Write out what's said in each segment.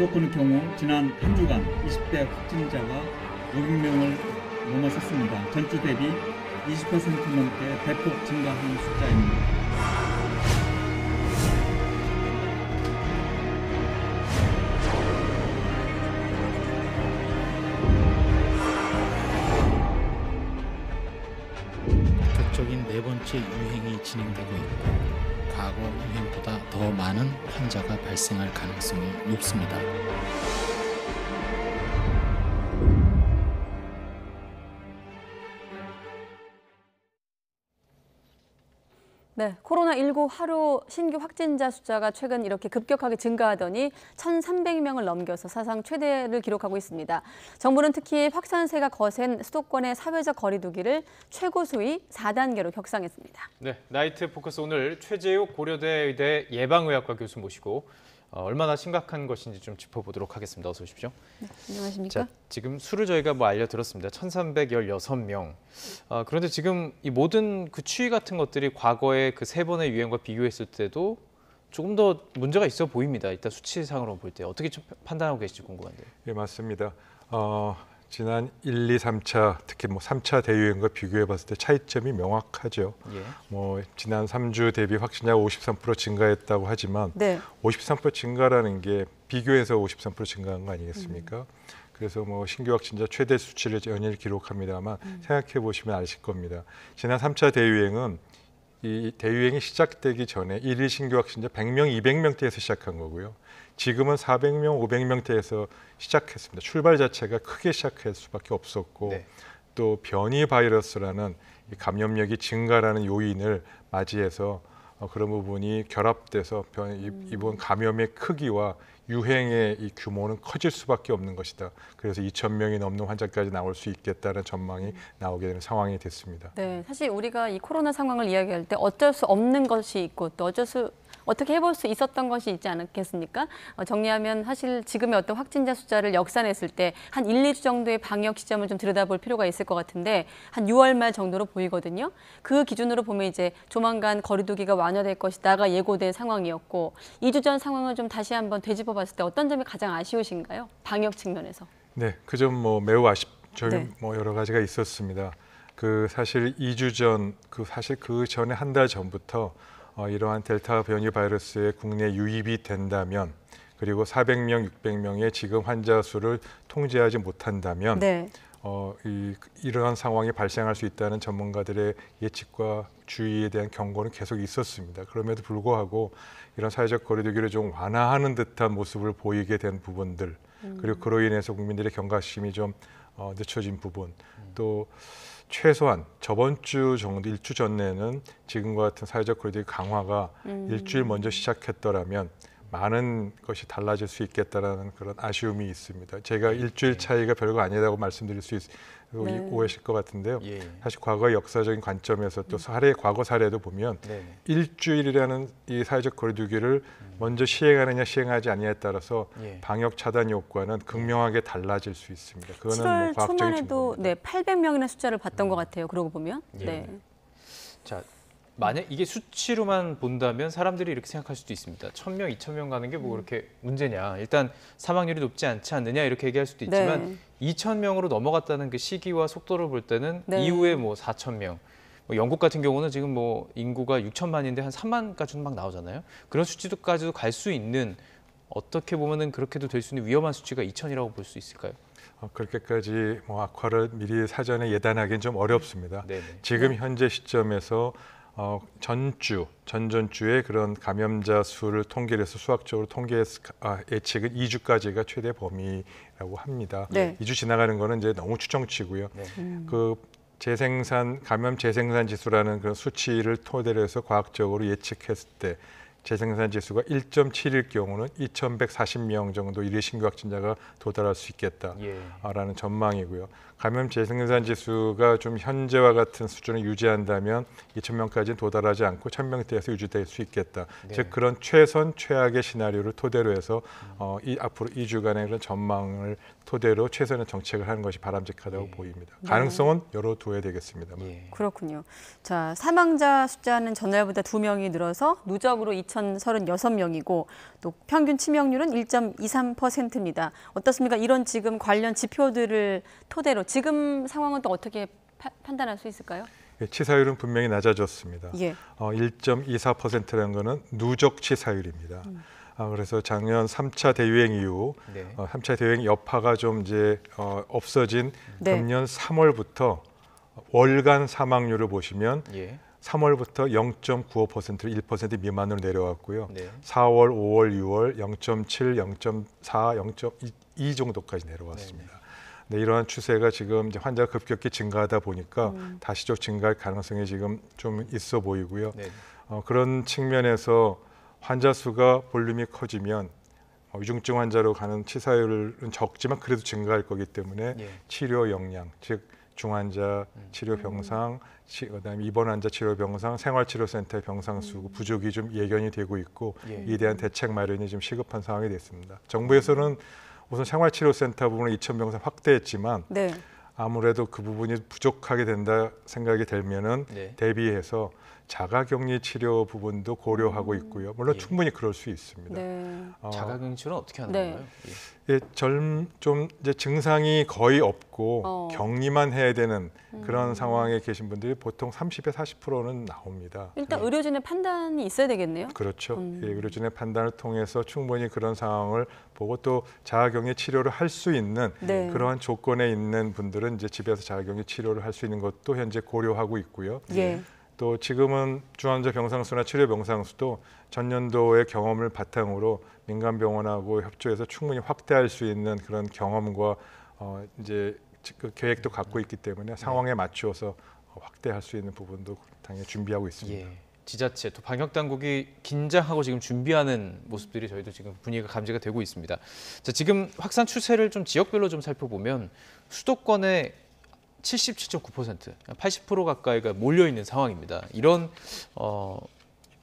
수도권의 경우 지난 한 주간 20대 확진자가 500명을 넘어섰습니다. 전주 대비 20% 넘게 대폭 증가한 숫자입니다. 본격적인 네 번째 유행이 진행되고 있고 과거 유행보다 더 많은 환자가 발생할 가능성이 높습니다. 네, 코로나19 하루 신규 확진자 숫자가 최근 이렇게 급격하게 증가하더니 1,300명을 넘겨서 사상 최대를 기록하고 있습니다. 정부는 특히 확산세가 거센 수도권의 사회적 거리 두기를 최고 수위 4단계로 격상했습니다. 네, 나이트 포커스 오늘 최재욱 고려대 의대 예방의학과 교수 모시고 얼마나 심각한 것인지 좀 짚어보도록 하겠습니다. 어서 오십시오. 네, 안녕하십니까? 자, 지금 수를 저희가 알려드렸습니다. 1,316명. 그런데 지금 이 모든 그 추이 같은 것들이 과거의 그 세 번의 유행과 비교했을 때도 조금 더 문제가 있어 보입니다. 일단 수치상으로 볼 때 어떻게 좀 판단하고 계실지 궁금한데요. 예, 맞습니다. 지난 1, 2, 3차 특히 3차 대유행과 비교해 봤을 때 차이점이 명확하죠. 예. 지난 3주 대비 확진자가 53% 증가했다고 하지만 네. 53% 증가라는 게 비교해서 53% 증가한 거 아니겠습니까? 그래서 신규 확진자 최대 수치를 연일 기록합니다만 생각해 보시면 아실 겁니다. 지난 3차 대유행은 이 대유행이 시작되기 전에 1일 신규 확진자 100명, 200명대에서 시작한 거고요. 지금은 400명, 500명대에서 시작했습니다. 출발 자체가 크게 시작할 수밖에 없었고 네. 또 변이 바이러스라는 이 감염력이 증가라는 요인을 맞이해서 그런 부분이 결합돼서 이번 감염의 크기와 유행의 이 규모는 커질 수밖에 없는 것이다. 그래서 2,000명이 넘는 환자까지 나올 수 있겠다는 전망이 나오게 되는 상황이 됐습니다. 네, 사실 우리가 이 코로나 상황을 이야기할 때 어쩔 수 없는 것이 있고 또 어떻게 해볼 수 있었던 것이 있지 않겠습니까? 정리하면 사실 지금의 어떤 확진자 숫자를 역산했을 때 한 1, 2주 정도의 방역 시점을 좀 들여다볼 필요가 있을 것 같은데 한 6월 말 정도로 보이거든요. 그 기준으로 보면 이제 조만간 거리두기가 완화될 것이다가 예고된 상황이었고 2주 전 상황을 좀 다시 한번 되짚어 봤을 때 어떤 점이 가장 아쉬우신가요? 방역 측면에서. 네, 그 점 매우 아쉽죠. 네. 여러 가지가 있었습니다. 사실 2주 전, 사실 그 전에 한 달 전부터 이러한 델타 변이 바이러스의 국내 유입이 된다면 그리고 400명, 600명의 지금 환자 수를 통제하지 못한다면 네. 이러한 상황이 발생할 수 있다는 전문가들의 예측과 주의에 대한 경고는 계속 있었습니다. 그럼에도 불구하고 이런 사회적 거리두기를 좀 완화하는 듯한 모습을 보이게 된 부분들 그리고 그로 인해서 국민들의 경각심이 좀 늦춰진 부분 또 최소한 저번 주 정도 1주 전에는 지금과 같은 사회적 거리두기 강화가 일주일 먼저 시작했더라면 많은 것이 달라질 수 있겠다라는 그런 아쉬움이 있습니다. 제가 일주일 차이가 별거 아니라고 말씀드릴 수 오해하실 것 같은데요. 예. 사실 과거의 역사적인 관점에서 또 과거 사례도 보면 네. 일주일이라는 이 사회적 거리두기를 먼저 시행하느냐 시행하지 않느냐에 따라서 예. 방역 차단 효과는 극명하게 달라질 수 있습니다. 그거는 7월 과학적인 초만 해도 증거입니다. 네, 800명이나 숫자를 봤던 것 같아요. 그러고 보면. 예. 네. 자, 만약 이게 수치로만 본다면 사람들이 이렇게 생각할 수도 있습니다. 1,000명, 2,000명 가는 게 뭐 그렇게 문제냐. 일단 사망률이 높지 않지 않느냐 이렇게 얘기할 수도 있지만 네. 2,000명으로 넘어갔다는 그 시기와 속도를 볼 때는 네. 이후에 4,000명. 영국 같은 경우는 지금 인구가 6천만인데 한 3만까지는 막 나오잖아요. 그런 수치도까지도 갈 수 있는 어떻게 보면은 그렇게도 될 수 있는 위험한 수치가 2,000이라고 볼 수 있을까요? 그렇게까지 악화를 미리 사전에 예단하기는 좀 어렵습니다. 네네. 지금 현재 시점에서 전전주에 그런 감염자 수를 통계를 해서 수학적으로 예측은 2주까지가 최대 범위라고 합니다. 네. 2주 지나가는 거는 이제 너무 추정치고요. 네. 감염 재생산 지수라는 그런 수치를 토대로 해서 과학적으로 예측했을 때 재생산 지수가 1.7일 경우는 2,140명 정도 일일 신규 확진자가 도달할 수 있겠다라는 전망이고요. 감염 재생산 지수가 좀 현재와 같은 수준을 유지한다면 2,000명까지는 도달하지 않고 1,000명대에서 유지될 수 있겠다. 네. 즉 그런 최선 최악의 시나리오를 토대로 해서 앞으로 2주간의 그런 전망을 토대로 최선의 정책을 하는 것이 바람직하다고 보입니다. 가능성은 열어둬야 되겠습니다만. 예. 그렇군요. 자, 사망자 숫자는 전날보다 2명이 늘어서 누적으로 2,036명이고 또 평균 치명률은 1.23%입니다. 어떻습니까? 이런 지금 관련 지표들을 토대로 지금 상황은 또 어떻게 판단할 수 있을까요? 예, 치사율은 분명히 낮아졌습니다. 예. 1.24%라는 것은 누적 치사율입니다. 그래서 작년 3차 대유행 이후 네. 3차 대유행 여파가 좀 이제 없어진 네. 금년 3월부터 월간 사망률을 보시면 예. 3월부터 0.95%로 1% 미만으로 내려왔고요. 네. 4월, 5월, 6월 0.7, 0.4, 0.2 정도까지 내려왔습니다. 네, 이러한 추세가 지금 이제 환자가 급격히 증가하다 보니까 다시적 증가할 가능성이 지금 좀 있어 보이고요. 네. 그런 측면에서 환자 수가 볼륨이 커지면 위중증 환자로 가는 치사율은 적지만 그래도 증가할 거기 때문에 예. 치료 역량, 즉 중환자 치료 병상, 그다음에 입원 환자 치료 병상, 생활치료센터의 병상 수 부족이 좀 예견이 되고 있고 예. 이에 대한 대책 마련이 좀 시급한 상황이 됐습니다. 정부에서는 우선 생활치료센터 부분을 2,000병상 확대했지만 네. 아무래도 그 부분이 부족하게 된다 생각이 들면은 네. 대비해서 자가격리 치료 부분도 고려하고 있고요. 물론 예. 충분히 그럴 수 있습니다. 네. 자가격리 치료는 어떻게 하는 네. 건가요? 예. 예, 좀 이제 증상이 거의 없고 격리만 해야 되는 그런 상황에 계신 분들이 보통 30에 40%는 나옵니다. 일단 의료진의 판단이 있어야 되겠네요. 그렇죠. 예, 의료진의 판단을 통해서 충분히 그런 상황을 보고 또 자가격리 치료를 할 수 있는 네. 그러한 조건에 있는 분들은 이제 집에서 자가격리 치료를 할 수 있는 것도 현재 고려하고 있고요. 예. 또 지금은 중환자 병상수나 치료 병상수도 전년도의 경험을 바탕으로 민간 병원하고 협조해서 충분히 확대할 수 있는 그런 경험과 이제 그 계획도 갖고 있기 때문에 상황에 맞추어서 확대할 수 있는 부분도 당연히 준비하고 있습니다. 예. 지자체 또 방역 당국이 긴장하고 지금 준비하는 모습들이 저희도 지금 분위기가 감지가 되고 있습니다. 자, 지금 확산 추세를 좀 지역별로 좀 살펴보면 수도권에 77.9%, 80% 가까이가 몰려 있는 상황입니다. 이런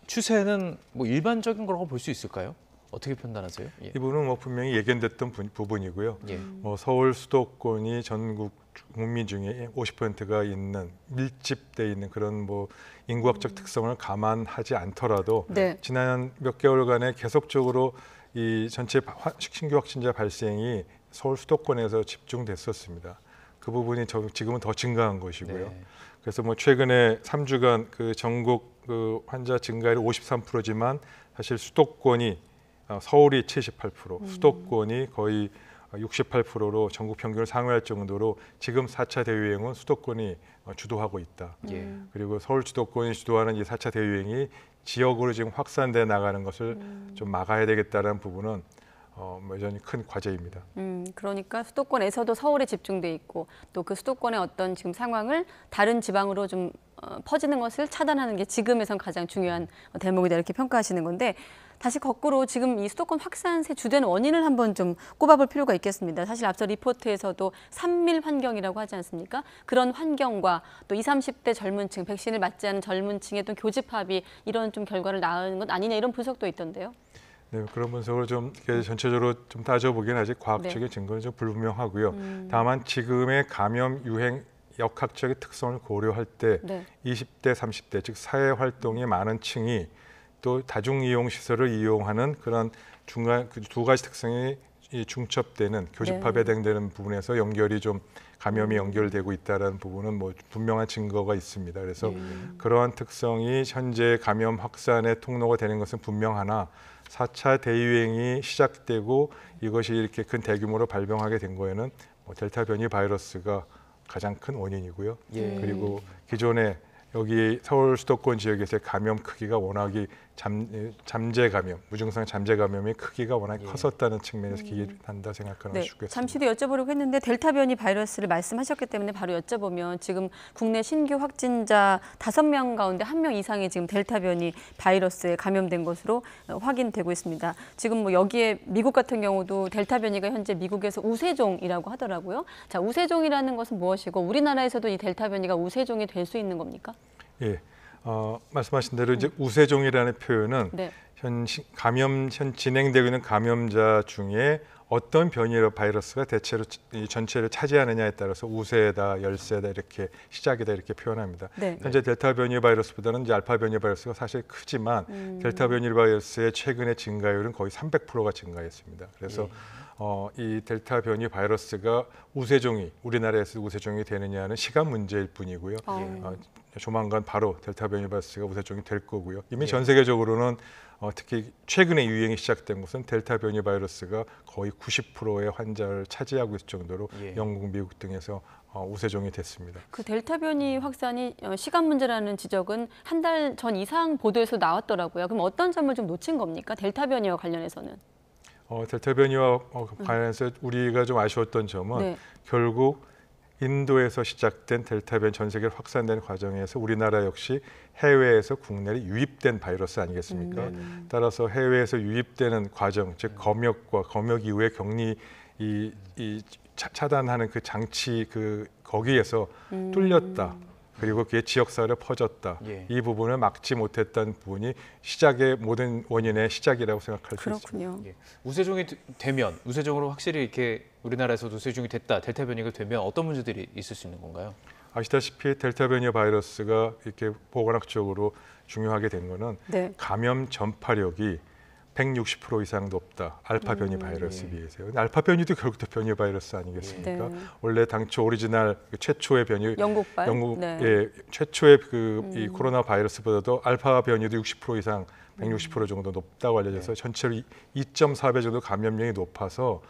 추세는 뭐 일반적인 거라고 볼 수 있을까요? 어떻게 판단하세요? 예. 이 부분은 뭐 분명히 예견됐던 부분이고요. 예. 서울 수도권이 전국 국민 중에 50%가 있는 밀집돼 있는 그런 뭐 인구학적 특성을 감안하지 않더라도 네. 지난 몇 개월간에 계속적으로 이 전체 신규 확진자 발생이 서울 수도권에서 집중됐었습니다. 그 부분이 지금은 더 증가한 것이고요. 네. 그래서 뭐 최근에 3주간 그 전국 그 환자 증가율이 53%지만 사실 수도권이 서울이 78%, 수도권이 거의 68%로 전국 평균을 상회할 정도로 지금 4차 대유행은 수도권이 주도하고 있다. 예. 그리고 서울 수도권이 주도하는 이 4차 대유행이 지역으로 지금 확산돼 나가는 것을 좀 막아야 되겠다는 부분은 여전히 큰 과제입니다. 그러니까 수도권에서도 서울에 집중돼 있고 또 그 수도권의 어떤 지금 상황을 다른 지방으로 좀 퍼지는 것을 차단하는 게 지금에선 가장 중요한 대목이다 이렇게 평가하시는 건데 다시 거꾸로 지금 이 수도권 확산세 주된 원인을 한번 좀 꼽아볼 필요가 있겠습니다. 사실 앞서 리포트에서도 산밀 환경이라고 하지 않습니까? 그런 환경과 또 20, 30대 젊은 층, 백신을 맞지 않은 젊은 층의 또 교집합이 이런 좀 결과를 낳은 것 아니냐 이런 분석도 있던데요. 네, 그런 분석을 좀 전체적으로 좀 따져보기는 아직 과학적인 증거는 좀 불분명하고요. 다만 지금의 감염 유행 역학적인 특성을 고려할 때 20대, 30대 즉 사회 활동이 많은 층이 또 다중이용 시설을 이용하는 그런 중간 그 두 가지 특성이 중첩되는 교집합에 해당되는 부분에서 연결이 좀 감염이 연결되고 있다는 부분은 뭐 분명한 증거가 있습니다. 그래서 그러한 특성이 현재 감염 확산의 통로가 되는 것은 분명하나 4차 대유행이 시작되고 이것이 이렇게 큰 대규모로 발병하게 된 거에는 뭐 델타 변이 바이러스가 가장 큰 원인이고요. 예. 그리고 기존에 여기 서울 수도권 지역에서의 감염 크기가 워낙이 잠재 감염, 무증상 잠재 감염의 크기가 워낙 컸었다는 측면에서 기인한다 생각하는 네, 것이 좋겠습니다. 잠시 뒤 여쭤보려고 했는데 델타 변이 바이러스를 말씀하셨기 때문에 바로 여쭤보면 지금 국내 신규 확진자 5명 가운데 1명 이상이 지금 델타 변이 바이러스에 감염된 것으로 확인되고 있습니다. 지금 뭐 여기에 미국 같은 경우도 델타 변이가 현재 미국에서 우세종이라고 하더라고요. 자, 우세종이라는 것은 무엇이고 우리나라에서도 이 델타 변이가 우세종이 될 수 있는 겁니까? 예, 말씀하신 대로 이제 우세종이라는 표현은 네. 현 진행되고 있는 감염자 중에 어떤 변이 바이러스가 대체로 이 전체를 차지하느냐에 따라서 우세다, 열세다 이렇게 시작이다 이렇게 표현합니다. 네. 현재 델타 변이 바이러스보다는 이제 알파 변이 바이러스가 사실 크지만 델타 변이 바이러스의 최근의 증가율은 거의 300%가 증가했습니다. 그래서 이 델타 변이 바이러스가 우세종이 우리나라에서 우세종이 되느냐는 시간 문제일 뿐이고요. 조만간 바로 델타 변이 바이러스가 우세종이 될 거고요. 이미 전 세계적으로는 특히 최근에 유행이 시작된 것은 델타 변이 바이러스가 거의 90%의 환자를 차지하고 있을 정도로 영국, 미국 등에서 우세종이 됐습니다. 그 델타 변이 확산이 시간 문제라는 지적은 한 달 전 이상 보도에서 나왔더라고요. 그럼 어떤 점을 좀 놓친 겁니까? 델타 변이와 관련해서는? 델타 변이와 관련해서 우리가 좀 아쉬웠던 점은 네. 결국 인도에서 시작된 델타 변이 전 세계로 확산되는 과정에서 우리나라 역시 해외에서 국내에 유입된 바이러스 아니겠습니까? 따라서 해외에서 유입되는 과정, 즉 검역과 검역 이후의 격리 차단하는 그 장치 거기에서 뚫렸다. 그리고 그게 지역사회로 퍼졌다. 이 부분을 막지 못했다는 부분이 시작의 모든 원인의 시작이라고 생각할 수 있습니다. 그렇군요. 우세종이 되면 우세종으로 확실히 이렇게 우리나라에서도 우세종이 됐다, 델타 변이가 되면 어떤 문제들이 있을 수 있는 건가요? 아시다시피 델타 변이 바이러스가 이렇게 보건학적으로 중요하게 된 거는 네. 감염 전파력이 160% 이상 높다. 알파 변이 바이러스에 비해서요. 근데 알파 변이도 결국 또 변이 바이러스 아니겠습니까? 네. 원래 당초 오리지널 최초의 변이 영국발? 네. 최초의 이 코로나 바이러스보다도 알파 변이도 60% 이상 160% 정도 높다고 알려져서 전체로 2.4배 정도 감염력이 높아서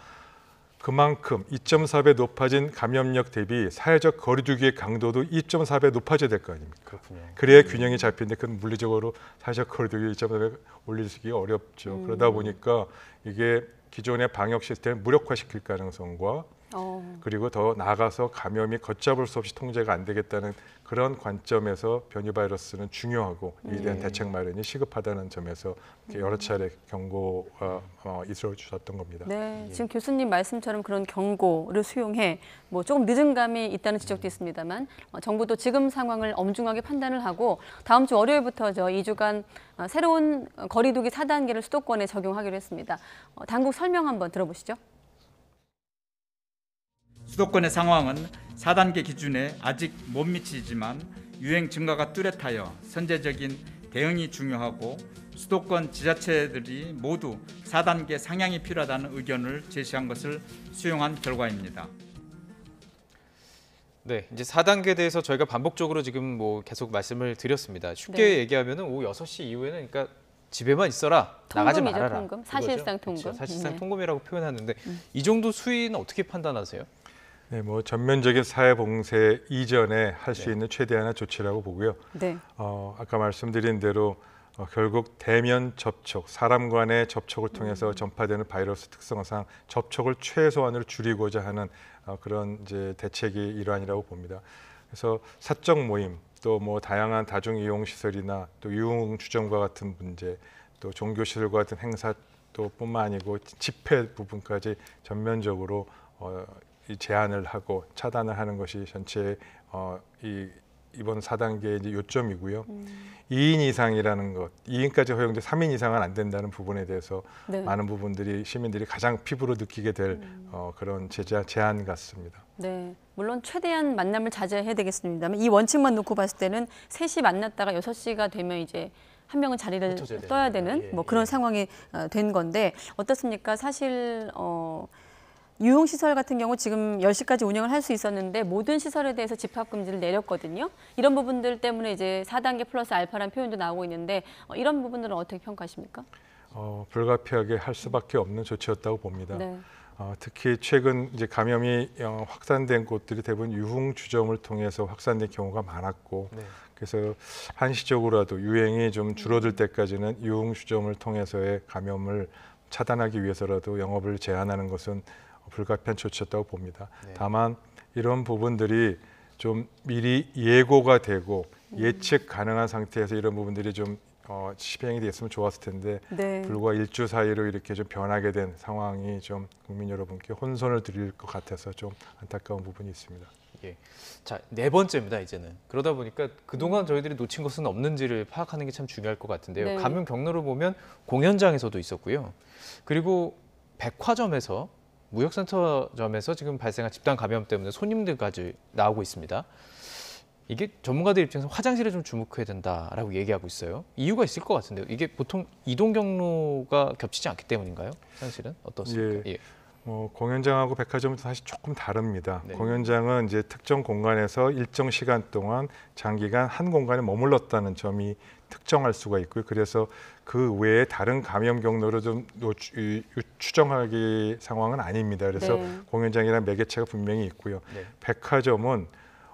그만큼 2.4배 높아진 감염력 대비 사회적 거리두기의 강도도 2.4배 높아져야 될 거 아닙니까? 그렇군요. 그래야 균형이 잡히는데 그건 물리적으로 사회적 거리두기 2.4배 올리기 어렵죠. 그러다 보니까 이게 기존의 방역 시스템을 무력화시킬 가능성과 그리고 더 나아가서 감염이 걷잡을 수 없이 통제가 안 되겠다는 그런 관점에서 변이 바이러스는 중요하고 이에 대한 대책 마련이 시급하다는 점에서 여러 차례 경고가 있어 주셨던 겁니다. 네, 지금 교수님 말씀처럼 그런 경고를 수용해 뭐 조금 늦은 감이 있다는 지적도 있습니다만 정부도 지금 상황을 엄중하게 판단을 하고 다음 주 월요일부터죠. 2주간 새로운 거리두기 4단계를 수도권에 적용하기로 했습니다. 당국 설명 한번 들어보시죠. 수도권의 상황은 4단계 기준에 아직 못 미치지만 유행 증가가 뚜렷하여 선제적인 대응이 중요하고 수도권 지자체들이 모두 4단계 상향이 필요하다는 의견을 제시한 것을 수용한 결과입니다. 네, 이제 4단계에 대해서 저희가 반복적으로 지금 뭐 계속 말씀을 드렸습니다. 쉽게 네. 얘기하면은 오후 6시 이후에는 그러니까 집에만 있어라, 나가지 통금이죠, 말아라. 통금. 그거죠. 사실상 통금. 그렇죠. 사실상 네. 통금이라고 표현하는데 이 정도 수위는 어떻게 판단하세요? 네, 뭐 전면적인 사회 봉쇄 이전에 할 수 있는 최대한의 조치라고 보고요. 네. 아까 말씀드린 대로 결국 대면 접촉, 사람 간의 접촉을 통해서 전파되는 바이러스 특성상 접촉을 최소한으로 줄이고자 하는 그런 이제 대책이 일환이라고 봅니다. 그래서 사적 모임, 또 뭐 다양한 다중 이용 시설이나 또 유흥 주점과 같은 문제, 또 종교 시설과 같은 행사 또 뿐만 아니고 집회 부분까지 전면적으로 이 제한을 하고 차단을 하는 것이 전체 이번 4단계의 이제 요점이고요. 2인 이상이라는 것, 2인까지 허용돼 3인 이상은 안 된다는 부분에 대해서 네. 많은 부분들이 시민들이 가장 피부로 느끼게 될 그런 제한 같습니다. 네, 물론 최대한 만남을 자제해야 되겠습니다만 이 원칙만 놓고 봤을 때는 3시 만났다가 6시가 되면 이제 한 명은 자리를 흩어져야 떠야 되는 되는 거예요. 뭐 그런 상황이 된 건데 어떻습니까? 사실 유흥시설 같은 경우 지금 10시까지 운영을 할 수 있었는데 모든 시설에 대해서 집합금지를 내렸거든요. 이런 부분들 때문에 이제 4단계 플러스 알파라는 표현도 나오고 있는데 이런 부분들은 어떻게 평가하십니까? 불가피하게 할 수밖에 없는 조치였다고 봅니다. 네. 특히 최근 이제 감염이 확산된 곳들이 대부분 유흥주점을 통해서 확산된 경우가 많았고 네. 그래서 한시적으로라도 유행이 좀 줄어들 때까지는 유흥주점을 통해서의 감염을 차단하기 위해서라도 영업을 제한하는 것은 불가피한 조치였다고 봅니다. 네. 다만 이런 부분들이 좀 미리 예고가 되고 예측 가능한 상태에서 이런 부분들이 좀 시행이 됐으면 좋았을 텐데 네. 불과 일주 사이로 이렇게 좀 변하게 된 상황이 좀 국민 여러분께 혼선을 드릴 것 같아서 좀 안타까운 부분이 있습니다. 예. 자, 네 번째입니다, 이제는. 그러다 보니까 그동안 저희들이 놓친 것은 없는지를 파악하는 게 참 중요할 것 같은데요. 네. 감염 경로를 보면 공연장에서도 있었고요. 그리고 백화점에서, 무역센터점에서 지금 발생한 집단 감염 때문에 손님들까지 나오고 있습니다. 이게 전문가들 입장에서 화장실에 좀 주목해야 된다라고 얘기하고 있어요. 이유가 있을 것 같은데요. 이게 보통 이동 경로가 겹치지 않기 때문인가요? 화장실은 어떻습니까? 예. 공연장하고 백화점은 사실 조금 다릅니다. 네. 공연장은 이제 특정 공간에서 일정 시간 동안 장기간 한 공간에 머물렀다는 점이 특정할 수가 있고요. 그래서 그 외에 다른 감염 경로를 좀 추정하기 상황은 아닙니다. 그래서 네. 공연장이라는 매개체가 분명히 있고요. 네. 백화점은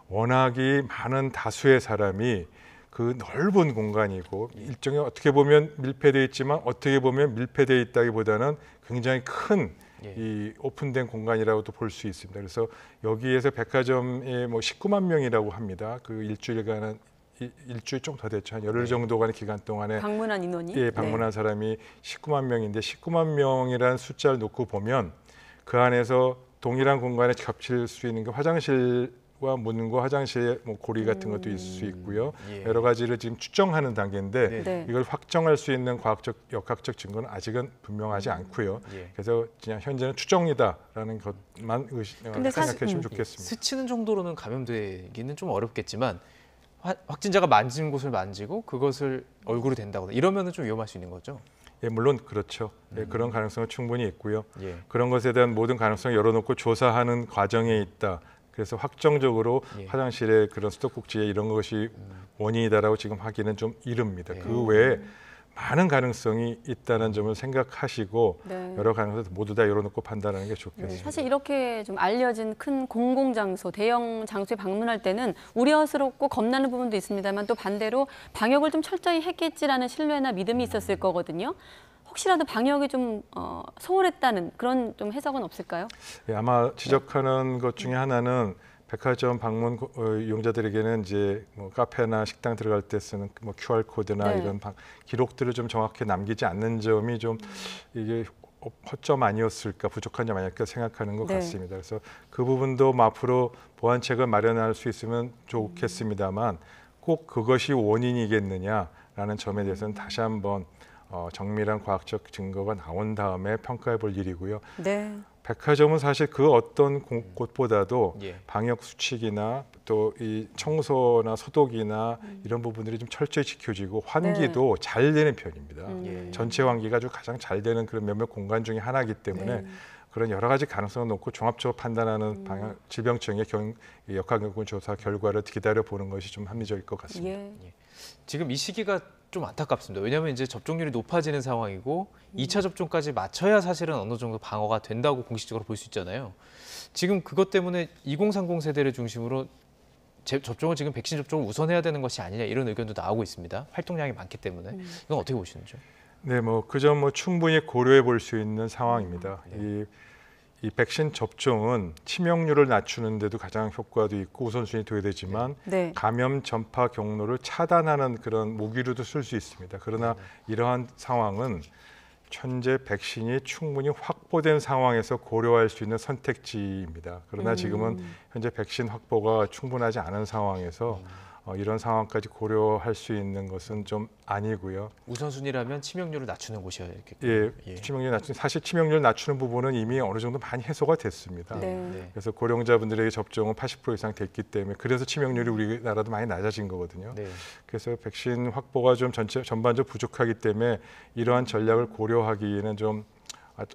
워낙이 많은 다수의 사람이 그 넓은 공간이고 일종의 어떻게 보면 밀폐되어 있지만 어떻게 보면 밀폐되어 있다기보다는 굉장히 큰 이 오픈된 공간이라고도 볼 수 있습니다. 그래서 여기에서 백화점에 뭐 19만 명이라고 합니다. 그 일주일간은 일주일 좀 더 됐죠. 한 열흘 정도간의 기간 동안에 방문한 인원이? 예, 방문한 사람이 19만 명인데 19만 명이라는 숫자를 놓고 보면 그 안에서 동일한 공간에 겹칠 수 있는 게 화장실과 문과 화장실의 뭐 고리 같은 것도 있을 수 있고요. 예. 여러 가지를 지금 추정하는 단계인데 네. 네. 이걸 확정할 수 있는 과학적, 역학적 증거는 아직은 분명하지 않고요. 예. 그래서 그냥 현재는 추정이다라는 것만 근데 사실- 생각해 주시면 좋겠습니다. 스치는 정도로는 감염되기는 좀 어렵겠지만 확진자가 만진 곳을 만지고 그것을 얼굴이 된다거나 이러면은 좀 위험할 수 있는 거죠. 예, 물론 그렇죠. 예, 그런 가능성은 충분히 있고요. 예. 그런 것에 대한 모든 가능성을 열어놓고 조사하는 과정에 있다. 그래서 확정적으로 예. 화장실에 그런 수도꼭지에 이런 것이 원인이다라고 지금 하기는 좀 이릅니다. 예. 그 외에 많은 가능성이 있다는 점을 생각하시고 네. 여러 가능성을 모두 다 열어놓고 판단하는 게 네, 좋겠습니다. 사실 이렇게 좀 알려진 큰 공공장소, 대형 장소에 방문할 때는 우려스럽고 겁나는 부분도 있습니다만 또 반대로 방역을 좀 철저히 했겠지라는 신뢰나 믿음이 있었을 거거든요. 혹시라도 방역이 좀 소홀했다는 그런 좀 해석은 없을까요? 예, 아마 지적하는 것 중에 하나는 백화점 방문 이용자들에게는 이제 뭐 카페나 식당 들어갈 때 쓰는 뭐 QR 코드나 네. 이런 기록들을 좀 정확히 남기지 않는 점이 좀 이게 허점 아니었을까, 부족한 점 아니었을까 생각하는 것 네. 같습니다. 그래서 그 부분도 뭐 앞으로 보완책을 마련할 수 있으면 좋겠습니다만 꼭 그것이 원인이겠느냐라는 점에 대해서는 다시 한번 정밀한 과학적 증거가 나온 다음에 평가해 볼 일이고요. 네. 백화점은 사실 그 어떤 곳보다도 예. 방역 수칙이나 또 이 청소나 소독이나 이런 부분들이 좀 철저히 지켜지고 환기도 잘 되는 편입니다. 예. 전체 환기가 아주 가장 잘 되는 그런 몇몇 공간 중에 하나이기 때문에 그런 여러 가지 가능성을 놓고 종합적으로 판단하는 질병청의 역학연구 조사 결과를 기다려 보는 것이 좀 합리적일 것 같습니다. 예. 지금 이 시기가 좀 안타깝습니다. 왜냐하면 이제 접종률이 높아지는 상황이고 2차 접종까지 맞춰야 사실은 어느 정도 방어가 된다고 공식적으로 볼 수 있잖아요. 지금 그것 때문에 2030 세대를 중심으로 접종을 지금 백신 접종을 우선해야 되는 것이 아니냐 이런 의견도 나오고 있습니다. 활동량이 많기 때문에 이건 어떻게 보시는지요? 네, 뭐 그 점 충분히 고려해 볼 수 있는 상황입니다. 이 백신 접종은 치명률을 낮추는 데도 가장 효과도 있고 우선순위 둬야 되지만 네. 감염 전파 경로를 차단하는 그런 무기로도 쓸 수 있습니다. 그러나 이러한 상황은 현재 백신이 충분히 확보된 상황에서 고려할 수 있는 선택지입니다. 그러나 지금은 현재 백신 확보가 충분하지 않은 상황에서 이런 상황까지 고려할 수 있는 것은 좀 아니고요. 우선순위라면 치명률을 낮추는 곳이었겠죠. 예, 치명률 낮추는 사실 치명률 낮추는 부분은 이미 어느 정도 많이 해소가 됐습니다. 네. 그래서 고령자분들에게 접종은 80% 이상 됐기 때문에 그래서 치명률이 우리나라도 많이 낮아진 거거든요. 네. 그래서 백신 확보가 좀 전반적으로 부족하기 때문에 이러한 전략을 고려하기에는 좀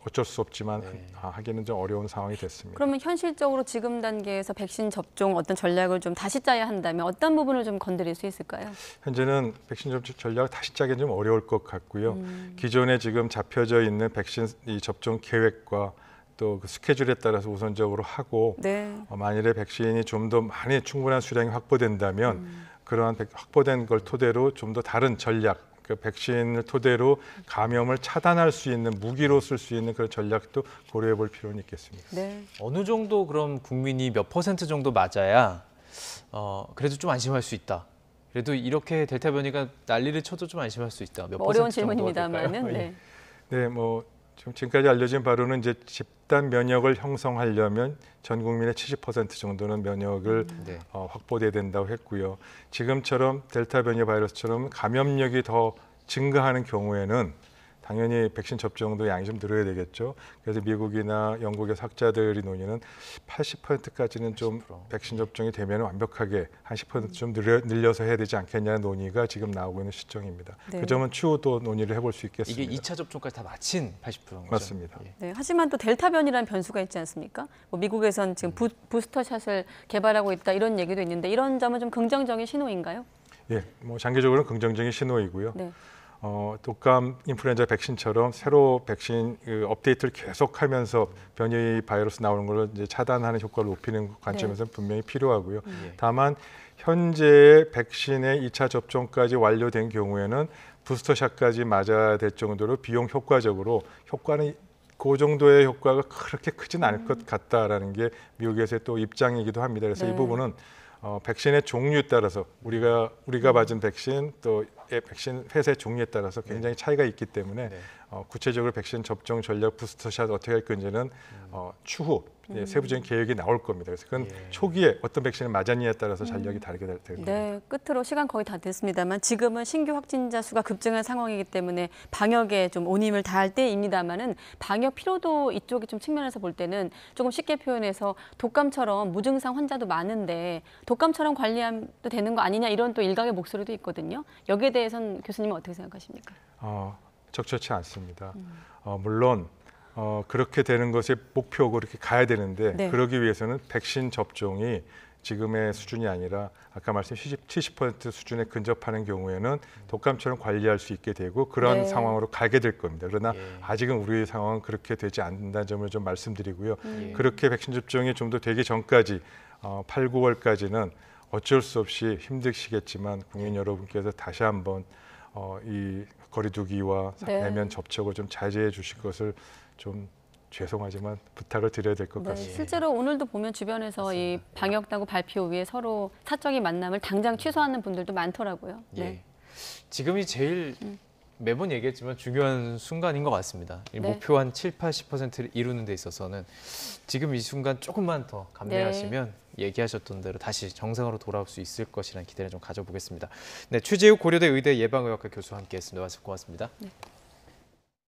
어쩔 수 없지만 하기는 좀 어려운 상황이 됐습니다. 그러면 현실적으로 지금 단계에서 백신 접종 어떤 전략을 좀 다시 짜야 한다면 어떤 부분을 좀 건드릴 수 있을까요? 현재는 백신 접종 전략을 다시 짜기는 좀 어려울 것 같고요. 기존에 지금 잡혀져 있는 백신 접종 계획과 또 그 스케줄에 따라서 우선적으로 하고 네. 만일에 백신이 좀 더 많이 충분한 수량이 확보된다면 그러한 확보된 걸 토대로 좀 더 다른 전략, 그 백신을 토대로 감염을 차단할 수 있는 무기로 쓸 수 있는 그런 전략도 고려해 볼 필요는 있겠습니다. 네. 어느 정도 그럼 국민이 몇 % 정도 맞아야 그래도 좀 안심할 수 있다. 그래도 이렇게 델타 변이가 난리를 쳐도 좀 안심할 수 있다. 몇 어려운 퍼센트 정도가 질문입니다만은. 될까요? 네. 네, 뭐 지금까지 알려진 바로는 이제 집단 면역을 형성하려면 전 국민의 70% 정도는 면역을 네. 확보돼야 된다고 했고요. 지금처럼 델타 변이 바이러스처럼 감염력이 더 증가하는 경우에는 당연히 백신 접종도 양이 좀 늘어야 되겠죠. 그래서 미국이나 영국의 학자들이 논의는 80%까지는 좀 80%. 백신 접종이 되면 완벽하게 한 10%좀 늘려서 해야 되지 않겠냐는 논의가 지금 나오고 있는 시점입니다. 네. 그 점은 추후 또 논의를 해볼 수 있겠습니다. 이게 2차 접종까지 다 마친 80%인 거죠? 맞습니다. 예. 네, 하지만 또 델타 변이라는 변수가 있지 않습니까? 뭐 미국에선 지금 부스터샷을 개발하고 있다 이런 얘기도 있는데 이런 점은 좀 긍정적인 신호인가요? 예, 뭐 장기적으로는 긍정적인 신호이고요. 네. 독감 인플루엔자 백신처럼 새로 백신 업데이트를 계속하면서 변이 바이러스 나오는 걸 이제 차단하는 효과를 높이는 관점에서는 분명히 필요하고요. 예. 다만 현재 백신의 2차 접종까지 완료된 경우에는 부스터샷까지 맞아야 될 정도로 비용 효과적으로 효과는 그 정도의 효과가 그렇게 크진 않을 것 같다라는 게 미국에서의 또 입장이기도 합니다. 그래서 네. 이 부분은 백신의 종류에 따라서 우리가 맞은 백신 또 백신 회사의 종류에 따라서 굉장히 차이가 있기 때문에 네. 구체적으로 백신 접종 전략 부스터샷 어떻게 할 건지는 추후 세부적인 계획이 나올 겁니다. 그래서 그건 예. 초기에 어떤 백신을 맞았느냐에 따라서 전략이 다르게 될 겁니다. 네, 끝으로 시간 거의 다 됐습니다만 지금은 신규 확진자 수가 급증한 상황이기 때문에 방역에 좀 온 힘을 다할 때입니다만은 방역 피로도 이쪽이 좀 측면에서 볼 때는 조금 쉽게 표현해서 독감처럼 무증상 환자도 많은데 독감처럼 관리하면 되는 거 아니냐 이런 또 일각의 목소리도 있거든요. 여기에 대해서는 교수님은 어떻게 생각하십니까? 적절치 않습니다. 물론 그렇게 되는 것이 목표고 그렇게 가야 되는데 네. 그러기 위해서는 백신 접종이 지금의 수준이 아니라 아까 말씀하신 70% 수준에 근접하는 경우에는 독감처럼 관리할 수 있게 되고 그런 네. 상황으로 가게 될 겁니다. 그러나 예. 아직은 우리의 상황은 그렇게 되지 않는다는 점을 좀 말씀드리고요. 예. 그렇게 백신 접종이 좀 더 되기 전까지 8, 9월까지는 어쩔 수 없이 힘드시겠지만 국민 여러분께서 다시 한번 이 거리두기와 네. 대면 접촉을 좀 자제해 주실 것을 좀 죄송하지만 부탁을 드려야 될 것 네, 같습니다. 실제로 오늘도 보면 주변에서 이 방역당국 발표 위에 서로 사적인 만남을 당장 취소하는 분들도 많더라고요. 네. 예. 지금이 제일 매번 얘기했지만 중요한 순간인 것 같습니다. 이 네. 목표 한 7, 80%를 이루는 데 있어서는 지금 이 순간 조금만 더 감내하시면 얘기하셨던 대로 다시 정상으로 돌아올 수 있을 것이라는 기대를 좀 가져보겠습니다. 네, 최재욱 고려대 의대 예방의학과 교수와 함께했습니다. 고맙습니다. 네.